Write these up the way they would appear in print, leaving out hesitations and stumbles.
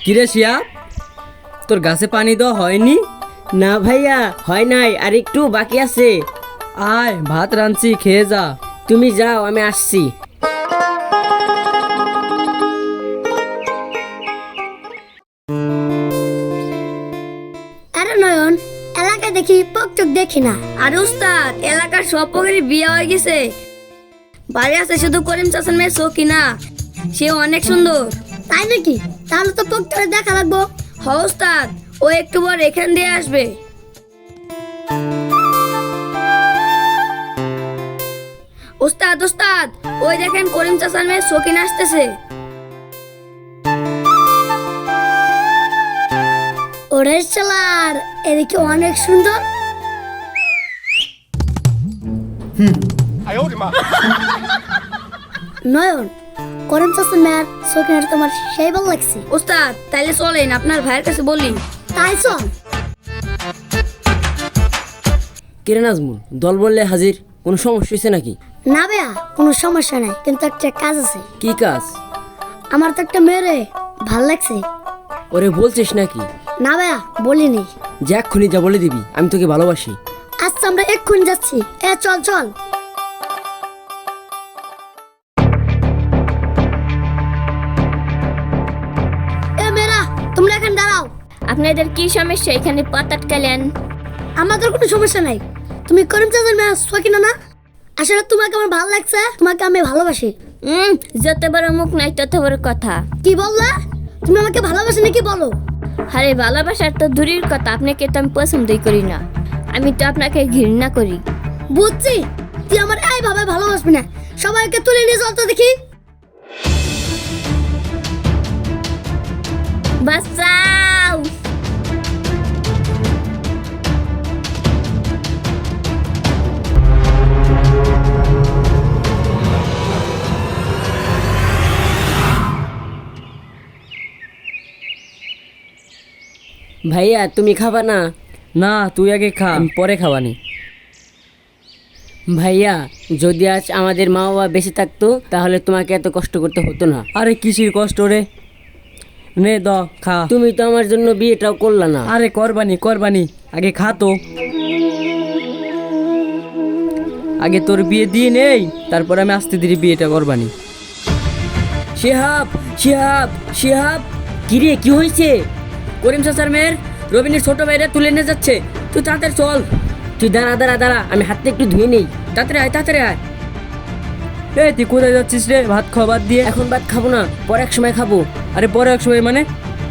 কিরে শিয়া, তোর গাছে পানি দেওয়া হয়নি? না ভাইয়া, হয় নাই, আর একটু বাকি আছে। আয়, ভাত রাঁধছি, খেয়ে যা। তুমি যাও, আমি আসছি। আরে নয়ন, এলাকা দেখি পকচক দেখি না। আরে উস্তাদ, এলাকার সব পকেরই বিয়ে হয়ে গেছে। বাড়ি আছে শুধু করিম চাচার মেয়ে সকিনা, সে অনেক সুন্দর। তাই নাকি? তাহলে তো পকচকে দেখা লাগবো। হ উস্তাদ, ও একটু পর এখান দিয়ে আসবে। উস্তাদ উস্তাদ, ওই দেখেন করিম চাচার মেয়ে সকিনা আসতেছে। ওরে শালার, এদিকে অনেক সুন্দর। নয়ন, করিম চাচার মেয়ের সকিনার তোমার সেই ভালো লাগছে। উস্তাদ, তাইলে চলেন আপনার ভাইয়ের কাছে বলি। তাই চল। কিরে নাজমুল, দল বললে হাজির, কোনো সমস্যা হয়েছে নাকি? না ভাইয়া, কোনো সমস্যা নাই, কিন্তু একটা কাজ আছে। কি কাজ? আমার তো একটা মেয়েরে ভাল লাগছে। ওরে বলছিস নাকি? না ভাইয়া, বলিনি। যে এক্ষুনি যা বলে দিবি, আমি তোকে ভালোবাসি। আচ্ছা, আমরা এক্ষুনি যাচ্ছি। চল চল। মেয়েরা, তোমরা এখানে দাঁড়াও। আপনাদের কি সমস্যা এখানে পথ আটকালেন? আমাদের কোনো সমস্যা নাই। তুমি করিম চাচার মেয়ে সকিনা না? আসলে তোমাকে আমার ভালো লাগছে, তোমাকে আমি ভালোবাসি। যত বড় মুখ নাই তত বড় কথা। কি বললা? তুমি আমাকে ভালোবাসো নাকি বলো? আরে ভালোবাসার তো দূরের কথা, আপনাকে তো আমি পছন্দই করি না, আমি তো আপনাকে ঘৃণা করি। বুঝছি, তুই আমার এইভাবে ভালোবাসবি না। সবাইকে তুলে নিয়ে চল তো দেখি। বাঁচাও! ভাইয়া, তুমি খাবা না? না, তুই আগে খা, আমি পরে খাওয়ানি। ভাইয়া, যদি আজ আমাদের মা বাবা বেঁচে থাকতো তাহলে তোমাকে এত কষ্ট করতে হতো না। আরে কিসির কষ্ট রে, নে দ খা। তুমি তো আমার জন্য বিয়েটাও করলা না। আরে করবানি করবানি, আগে খা তো। আগে তোর বিয়ে দিয়ে নেই, তারপর আমি আস্তে ধীরে বিয়েটা করবানি। শিহাব, শিহাব, শিহাব, কিরে কি হয়েছে? করিম চাচার মেয়ের রবিনের ছোট ভাইরা তুলে নিয়ে যাচ্ছে, তুই তাড়াতাড়ি চল। তুই দাঁড়া দাঁড়া দাঁড়া, আমি হাতটা একটু ধুয়ে নেই। তাড়াতাড়ি আয়, তাড়াতাড়ি আয়। এই তুই কোথায় যাচ্ছিস রে? ভাত খাওয়া বাদ দিয়ে। এখন ভাত খাবো না, পরে এক সময় খাবো। আরে পরে এক সময় মানে?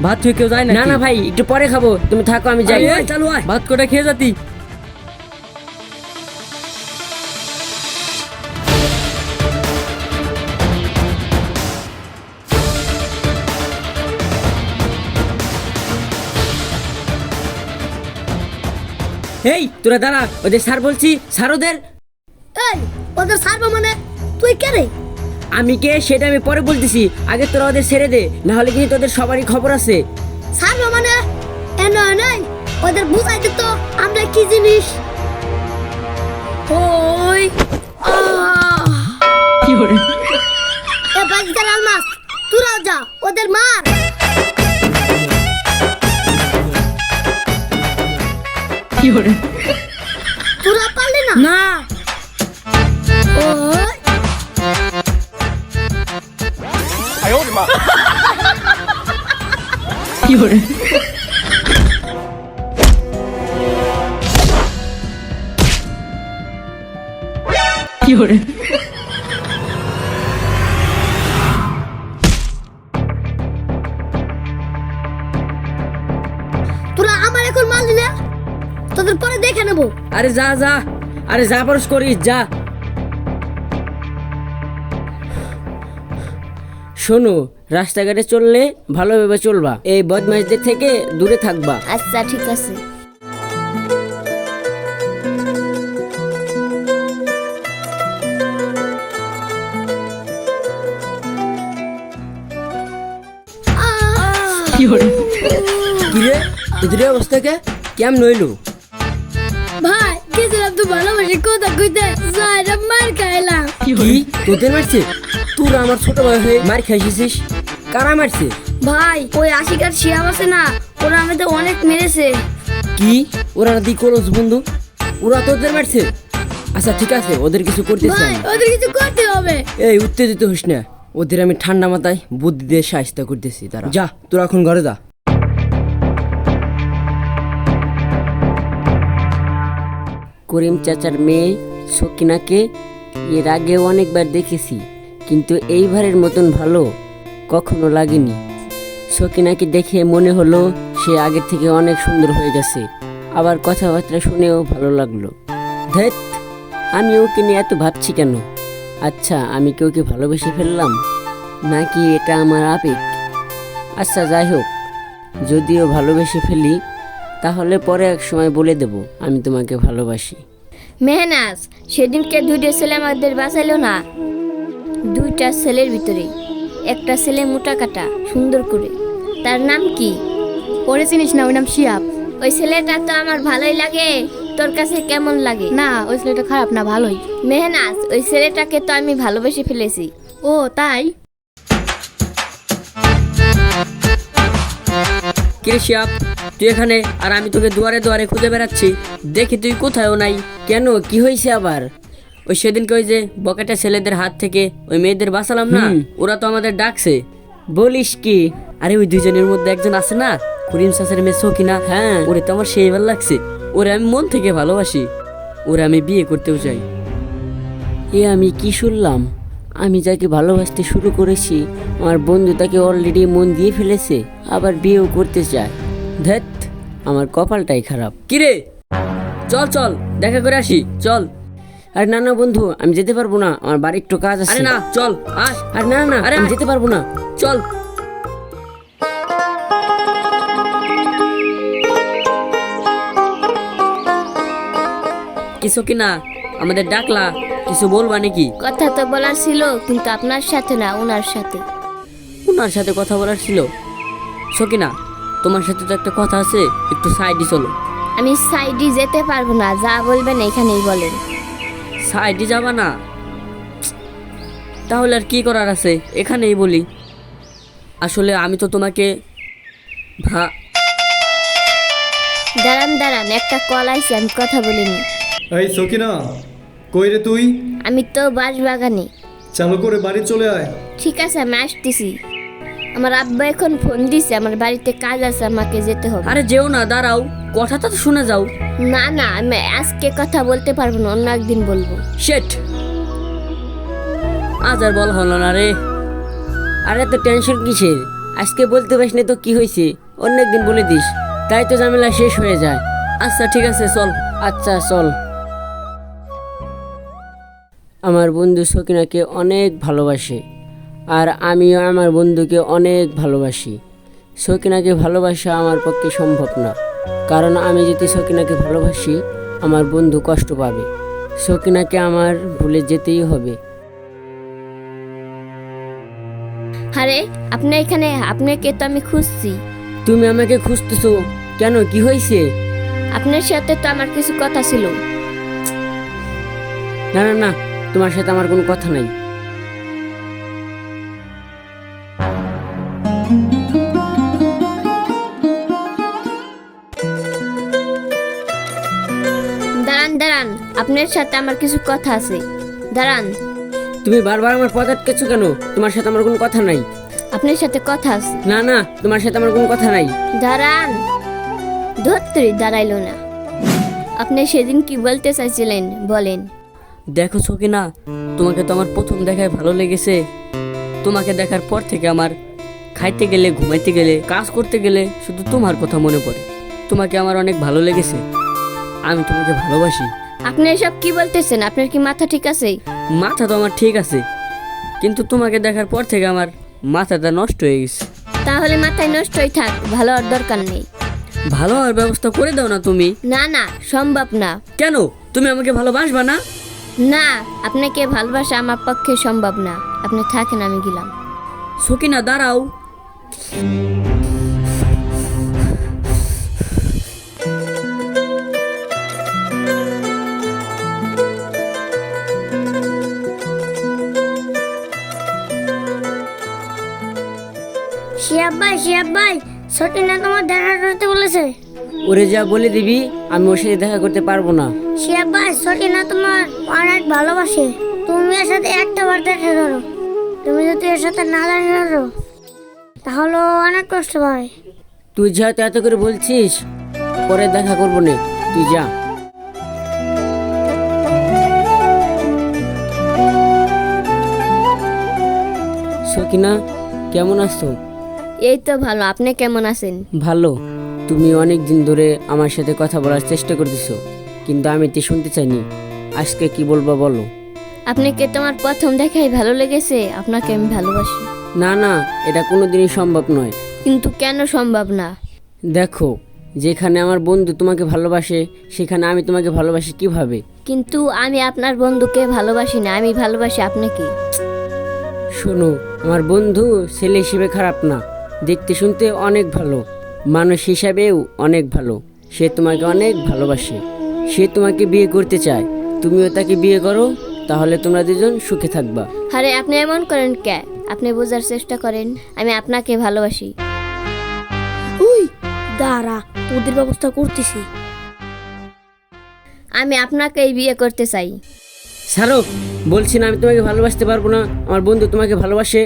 ভাত খেয়ে কেউ যায় না? না না ভাই, একটু পরে খাবো, তুমি থাকো, আমি যাই। চালু আয়, ভাত কটা খেয়ে যাতি। এই তোরা দাঁড়া, ওদের স্যার বলছি, স্যার ওদের। এই, ওদের ছাড়বো মানে? তুই কে রে? আমি কে সেটা আমি পরে বলতেছি, আগে তোরা ওদের ছেড়ে দে, না হলে কিন্তু তোদের সবারই খবর আছে। ছাড়বো মানে? নয় নয়, ওদের বুঝাইতে তো আমরা কি জিনিস। ওই কি করে? এ বাজগার আলমাস, তোরাও যা, ওদের মার। কি করে? তোরা পারলি না? না, ওই, কি করে? কি করে? তোরা আমার এখন মারলি না, তোদের পরে দেখে নেবো। আরে যা যা, আরে যা পারস করিস, যা। শোনো, রাস্তাঘাটে চললে ভালোভাবে চলবা, এই বদমাইশদের থেকে দূরে থাকবা। আচ্ছা ঠিক আছে। কি করে? কিরে, তোদের এই অবস্থা কেমন হইলো? ভাই, গেছিলাম তো ভালোবাসি কথা কইতে, যাইরা মার খাইলাম। কি তোদের মারছে? তোরা আমার ছোট ভাই হয়ে মার খাইছিস? কারা মারছে? ভাই ওই আশিকার শিয়াব আছে না, ওরা আমাদের অনেক মেরেছে। কি ওরা দি করস বন্ধু? ওরা তো ওদের মারছে। আচ্ছা ঠিক আছে, ওদের কিছু করতেছি ভাই আমি। ওদের কিছু করতে হবে। এই উত্তেজিত হোস না, ওদের আমি ঠান্ডা মাথায় বুদ্ধি দিয়ে সাহায্য করতেছি। তারা যা, তোরা এখন ঘরে যা। করিম চাচার মেয়ে সকিনাকে এর আগে অনেকবার দেখেছি, কিন্তু এইবারের মতন ভালো কখনো লাগেনি। সকিনাকে দেখে মনে হলো সে আগের থেকে অনেক সুন্দর হয়ে গেছে, আবার কথাবার্তা শুনেও ভালো লাগলো। ধ্যাৎ, আমি ওকে নিয়ে এত ভাবছি কেন? আচ্ছা, আমি কি ওকে ভালোবেসে ফেললাম, নাকি এটা আমার আবেগ? আচ্ছা যাই হোক, যদিও ভালোবেসে ফেলি তাহলে পরে এক সময় বলে দেব আমি তোমাকে ভালোবাসি। মেহনাজ, সেদিনকে দুইটা ছেলে আমাদের বাঁচাইলো না। দুইটা ছেলের ভিতরে একটা ছেলে মোটা কাটা সুন্দর করে, তার নাম কি? ওরে চিনিস না? ওই নাম শিয়াব। ওই ছেলেটা তো আমার ভালোই লাগে, তোর কাছে কেমন লাগে? না, ওই ছেলেটা খারাপ না, ভালোই। মেহনাজ, ওই ছেলেটাকে তো আমি ভালোবেসে ফেলেছি। ও তাই? কিরে শিয়াব, তুই এখানে আর আমি তোকে দুয়ারে দুয়ারে খুঁজে বেড়াচ্ছি, দেখি তুই কোথায়ও নাই। কেন, কি হয়েছে আবার? ওই সেদিনকে ওই যে বকেটা ছেলেদের হাত থেকে ওই মেয়েদের বাঁচালাম না, ওরা তো আমাদের ডাকছে। বলিস কি? আরে ওই দুইজনের মধ্যে একজন আছে না, করিম চাচার মেয়ে সকিনা, হ্যাঁ। ওরে তো আমার সেই ভালো লাগছে। ওরে আমি মন থেকে ভালোবাসি, ওরে আমি বিয়ে করতেও চাই। এ আমি কি শুনলাম? আমি যাকে ভালোবাসতে শুরু করেছি আমার বন্ধু তাকে অলরেডি মন দিয়ে ফেলেছে, আবার বিয়েও করতে চায়। ধ্যাৎ, আমার কপালটাই খারাপ। কিরে, চল চল দেখা করে আসি, চল। আর না না বন্ধু, আমি যেতে পারবো না, আমার বাড়ি একটু কাজ আছে। আরে না, চল আস। আর না না, আরে আমি আয়। যেতে পারবো না। চল। কিছু কিনা আমাদের ডাকলা, কিছু বলবা নাকি? কথা তো বলার ছিল, কিন্তু আপনার সাথে না, ওনার সাথে। ওনার সাথে কথা বলার ছিল? সকিনা, তোমার সাথে তো একটা কথা আছে, একটু সাইডে চলো। আমি সাইডে যেতে পারবো না, যা বলবেন এখানেই বলেন। সাইডে যাবা না? তাহলে আর কি করার আছে, এখানেই বলি। আসলে আমি তো তোমাকে দাঁড়ান দাঁড়ান, একটা কল আইছে, আমি কথা বলিনি। এই সকিনা, কই রে তুই? আমি তো বাগানে। চালু করে বাড়ি চলে আয়। ঠিক আছে, আমি আসতেছি। আমার আব্বা এখন ফোন দিছে, আমার বাড়িতে কাজ আছে, আমাকে যেতে হবে। আরে যেও না, দাঁড়াও, কথাটা তো শুনে যাও। না না, আমি আজকে কথা বলতে পারবো না, অন্য একদিন বলবো। শেট, আজ আর বলা হলো না রে। আরে তো টেনশন কিসের? আজকে বলতে পারিস না তো কি হয়েছে, অন্য একদিন বলে দিস, তাই তো ঝামেলা শেষ হয়ে যায়। আচ্ছা ঠিক আছে, চল। আচ্ছা চল। আমার বন্ধু সকিনাকে অনেক ভালোবাসে, আর আমিও আমার বন্ধুকে অনেক ভালোবাসি। সকিনাকে ভালোবাসা আমার পক্ষে সম্ভব না, কারণ আমি যদি সকিনাকে ভালোবাসি আমার বন্ধু কষ্ট পাবে। সকিনাকে আমার ভুলে যেতেই হবে। আরে আপনি এখানে, আপনাকে তো আমি খুঁজছি। তুমি আমাকে খুঁজতেছো কেন, কি হয়েছে? আপনার সাথে তো আমার কিছু কথা ছিল। না না না, তোমার সাথে আমার কোনো কথা নাই। দাঁড়ান দাঁড়ান, আপনার সাথে আমার কিছু কথা আছে, দাঁড়ান। তুমি বারবার আমার পথ আটকেছো কেন? তোমার সাথে আমার কোনো কথা নাই। আপনার সাথে কথা আছে। না না, তোমার সাথে আমার কোনো কথা নাই। দাঁড়ান। ধরতেই দাঁড়াইলো না। আপনি সেদিন কি বলতে চাইছিলেন বলেন। দেখো সকিনা, তোমাকে তো আমার প্রথম দেখায় ভালো লেগেছে। তোমাকে দেখার পর থেকে আমার খাইতে গেলে, ঘুমাইতে গেলে, কাজ করতে গেলে শুধু তোমার কথা মনে পড়ে। তোমাকে আমার অনেক ভালো লেগেছে, আমি তোমাকে ভালোবাসি। আপনি এসব কি বলতেছেন? আপনার কি মাথা ঠিক আছে? মাথা তো আমার ঠিক আছে, কিন্তু তোমাকে দেখার পর থেকে আমার মাথাটা নষ্ট হয়ে গেছে। তাহলে মাথায় নষ্ট হয়ে থাক, ভালো আর দরকার নেই। ভালো হওয়ার ব্যবস্থা করে দাও না তুমি। না না, সম্ভব না। কেন, তুমি আমাকে ভালোবাসবা না? না, আপনাকে ভালোবাসা আমার পক্ষে সম্ভব না। আপনি থাকেন, আমি গেলাম। সকিনা দাঁড়াও। শিয়াব ভাই সকিনা তোমার দেখা করতে বলেছে। ওরে যা বলে দিবি, আমি ওর সাথে দেখা করতে পারবো না। শিয়াব ভাই সকিনা তোমার অনেক ভালোবাসে, তুমি এর সাথে একটা বার দেখা করো। তুমি যদি এর সাথে না দেখা করো তাহলে ও অনেক কষ্ট পাবে। তুই যেহেতু এত করে বলছিস, পরে দেখা করবো না, তুই যা। সকিনা, কেমন আছো? এই তো ভালো, আপনি কেমন আছেন? ভালো। তুমি অনেক দিন ধরে আমার সাথে কথা বলার চেষ্টা করতেছো, কিন্তু আমি তো শুনতে চাইনি। আজকে কি বলবো বলো। আপনাকে তোমার প্রথম দেখাই ভালো লেগেছে, আপনাকে আমি ভালোবাসি। না না, এটা কোনোদিনই সম্ভব নয়। কিন্তু কেন সম্ভব না? দেখো, যেখানে আমার বন্ধু তোমাকে ভালোবাসে, সেখানে আমি তোমাকে ভালোবাসি কিভাবে? কিন্তু আমি আপনার বন্ধুকে ভালোবাসি না, আমি ভালোবাসি আপনাকে। শোনো, আমার বন্ধু ছেলে হিসেবে খারাপ না, দেখতে শুনতে অনেক ভালো, মানুষ হিসাবেও অনেক ভালো। সে তোমাকে অনেক ভালোবাসে, সে তোমাকে বিয়ে করতে চায়। তুমিও তাকে বিয়ে করো, তাহলে তোমরা দুজন সুখে থাকবা। আরে আপনি এমন করেন কে? আপনি বোঝার চেষ্টা করেন, আমি আপনাকে ভালোবাসি। উই দাঁড়া, তোদের ব্যবস্থা করতেছি। আমি আপনাকেই বিয়ে করতে চাই। ছাড়ো, বলছি না আমি তোমাকে ভালোবাসতে পারবো না, আমার বন্ধু তোমাকে ভালোবাসে।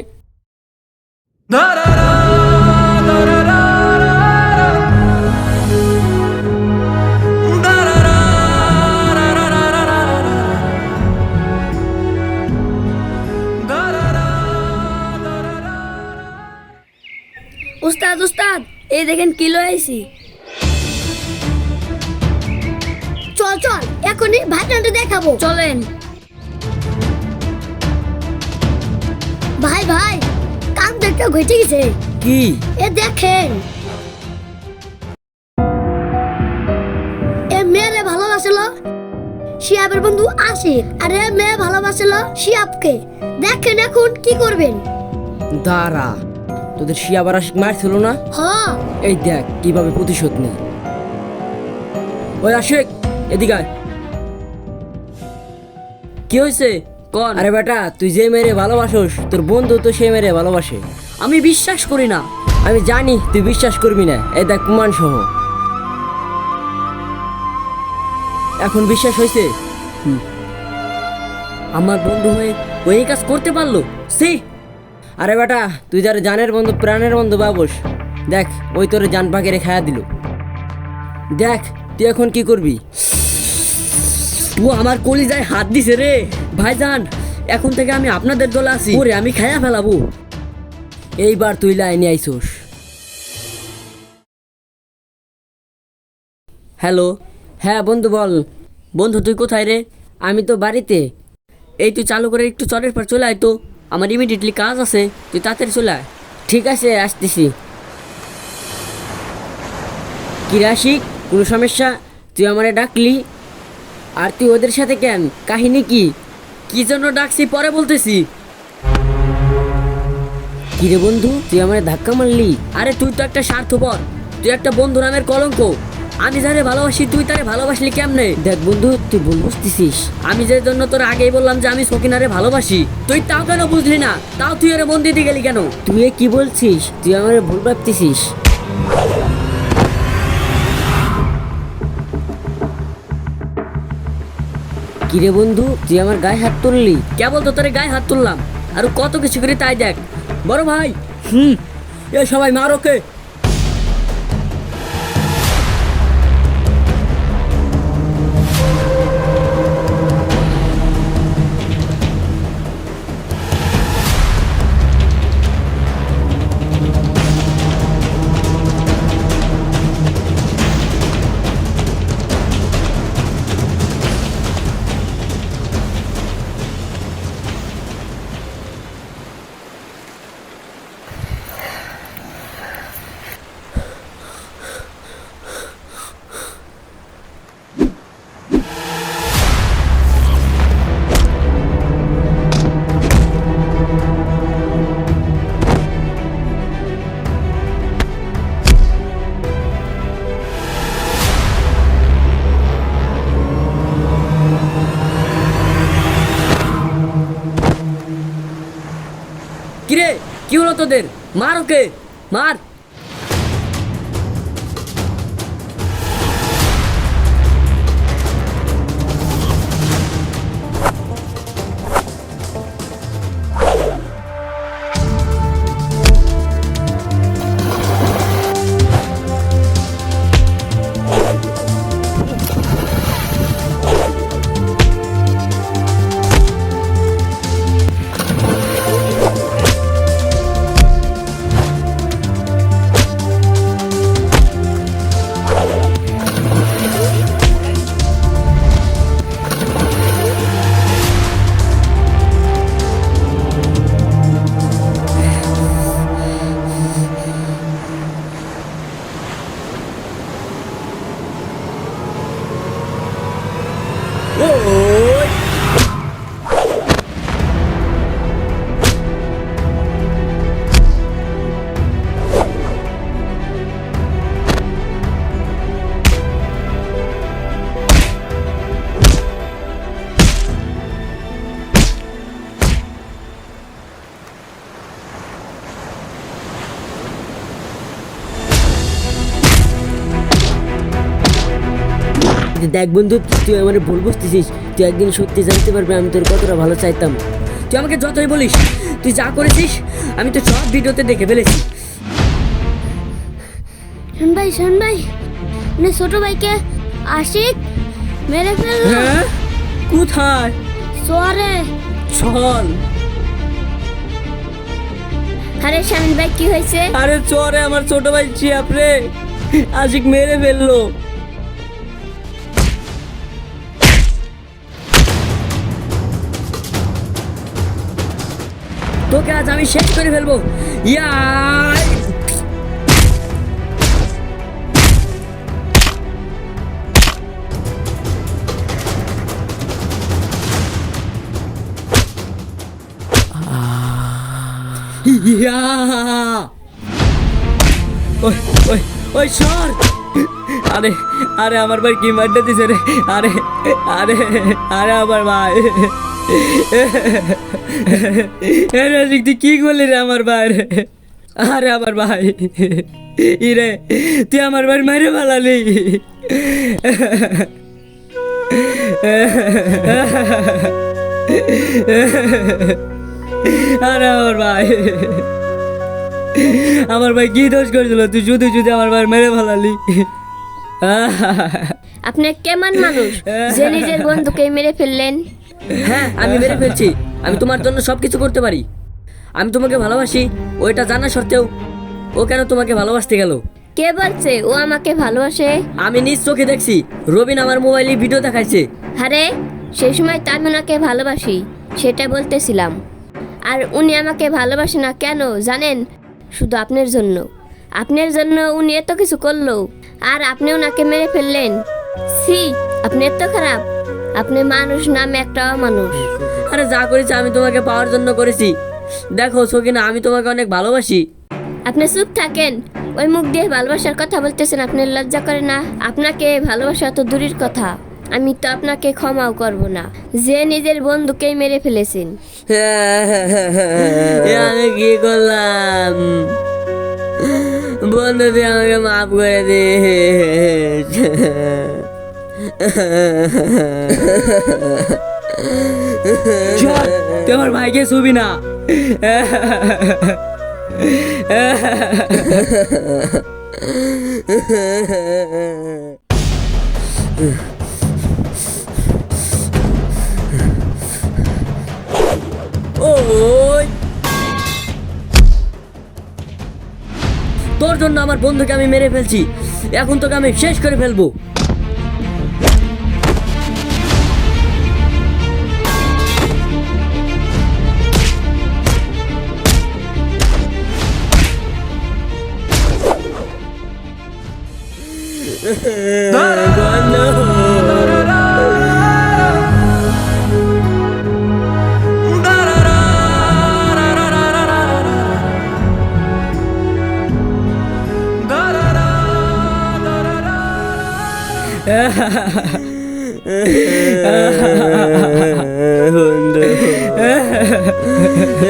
উস্তাদ উস্তাদ, এই দেখেন কি লয়ে আইছি। চল চল, এখনই ভাইটাকে দেখাবো, চলেন। ভাই ভাই, কাম দেখতে ঘটে গেছে। কি? এ দেখেন, এ মেয়েরে ভালোবাসলো শিয়াবের বন্ধু আশিক, আর এ মেয়ে ভালোবাসলো শিয়াবকে। দেখেন এখন কি করবেন। দাঁড়া, তোদের শিয়া আবার আশিক মারছিল না? হ্যাঁ, এই দেখ কিভাবে প্রতিশোধ নেই। ওই আশিক, এদিকে আয়। কি হয়েছে কোন? আরে বেটা, তুই যে মেরে ভালোবাসোস, তোর বন্ধু তো সে মেরে ভালোবাসে। আমি বিশ্বাস করি না। আমি জানি তুই বিশ্বাস করবি না, এই দেখ প্রমাণ সহ। এখন বিশ্বাস হয়েছে? আমার বন্ধু হয়ে ওই কাজ করতে পারলো? সে আরে বেটা, তুই যার জানের বন্ধু, প্রাণের বন্ধু বাবুস, দেখ ওই তোর জান পাখিরে খায়া দিল। দেখ তুই এখন কি করবি। ও আমার কলিজায় হাত দিছে রে। ভাইজান, এখন থেকে আমি আপনাদের দলে আছি। ওরে আমি খায়া ফেলাবো। এইবার তুই লাইনে আইসোস। হ্যালো। হ্যাঁ বন্ধু বল। বন্ধু তুই কোথায় রে? আমি তো বাড়িতে। এই তুই চালু করে একটু চরের পর চলে আয় তো, আমার ইমিডিয়েটলি কাজ আছে, তুই তাড়াতাড়ি চলে আয়। ঠিক আছে, আসতেছি। কি রাশিক, কোনো সমস্যা? তুই আমারে ডাকলি, আর তুই ওদের সাথে কেন? কাহিনী কি? কি জন্য ডাকছি পরে বলতেছি। কিরে বন্ধু, তুই আমারে ধাক্কা মারলি? আরে তুই তো একটা স্বার্থপর, তুই একটা বন্ধু নামের কলঙ্ক। আমি যারে ভালোবাসি তুই তারে ভালোবাসলি কেমনে? দেখ বন্ধু, তুই ভুল বুঝতেছিস। আমি যে জন্য তোর আগেই বললাম যে আমি সকিনারে ভালোবাসি, তুই তাও কেন বুঝলি না? তাও তুই ওরে মন দিতে গেলি কেন? তুই এ কি বলছিস? তুই আমারে ভুল ভাবতেছিস। কিরে বন্ধু, তুই আমার গায়ে হাত তুললি? কেবল তো তোরে গায়ে হাত তুললাম, আর কত কিছু করি তাই দেখ। বড় ভাই, এ সবাই মার ওকে। কিরে, কি হলো তোদের? মার ওকে। মার। দেখ বন্ধু, তুই আমার ভুল বুঝতেছিস। তুই একদিন সত্যি জানতে পারবি আমি তোর কতটা ভালো চাইতাম। তুই আমাকে যতই বলিস, তুই যা করেছিস আমি তো সব ভিডিওতে দেখে ফেলেছি। শোন ভাই মানে ছোট ভাইকে আশিক মেরে ফেললো। হ্যাঁ, কোথায়? সোয়ারে চল। আরে শামিন ভাই কি হয়েছে? আরে চরে আমার ছোট ভাই চিয়াপ রে আশিক মেরে ফেললো। তোকে আজ আমি শেষ করে ফেলবো। ইয়া ইয়া ওই ওই ওই সর। আরে আরে আমার ভাই কি মারতে দিছে রে। আরে আরে আরে আমার ভাই। আরে তুই কি করলি রে আমার ভাই রে? আরে আমার ভাই ইরে, তুই আমার ভাই মেরে ফেলালি। আরে আমার ভাই, আমার ভাই কি দোষ করেছিল? তুই শুধু শুধু আমার ভাই মেরে ফেলালি। আপনি কেমন মানুষ যে নিজের বন্ধুকে মেরে ফেললেন? হ্যাঁ, আমি মেরে ফেলছি। আমি তোমার জন্য সবকিছু করতে পারি। আমি তোমাকে ভালোবাসি, ওইটা জানা সত্ত্বেও ও কেন তোমাকে ভালোবাসতে গেল? কে বলছে ও আমাকে ভালোবাসে? আমি নিজ চোখে দেখছি, রবিন আমার মোবাইলে ভিডিও দেখাইছে। আরে সেই সময় তো আমি ওনাকে ভালোবাসি, সেটা বলতেছিলাম। আর উনি আমাকে ভালোবাসে না কেন জানেন? শুধু আপনার জন্য। আপনার জন্য উনি এত কিছু করলো, আর আপনি ওনাকে মেরে ফেললেন। সি, আপনি এত খারাপ। আপনি মানুষ নামে একটা অমানুষ। আরে যা করেছি আমি তোমাকে পাওয়ার জন্য করেছি। দেখো সকিনা, আমি তোমাকে অনেক ভালোবাসি। আপনি চুপ থাকেন। ওই মুখ দিয়ে ভালোবাসার কথা বলতেছেন, আপনার লজ্জা করে না? আপনাকে ভালোবাসা তো দূরের কথা, আমি তো আপনাকে ক্ষমাও করব না যে নিজের বন্ধুকেই মেরে ফেলেছেন। আমি কি করলাম? বন্ধু তুই আমাকে মাফ করে দে। তুই আমার ভাইকে ছুবি না। ওই তোর জন্য আমার বন্ধুকে আমি মেরে ফেলছি, এখন তোকে আমি শেষ করে ফেলবো। বন্ধু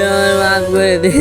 আমার মাফ করে দে।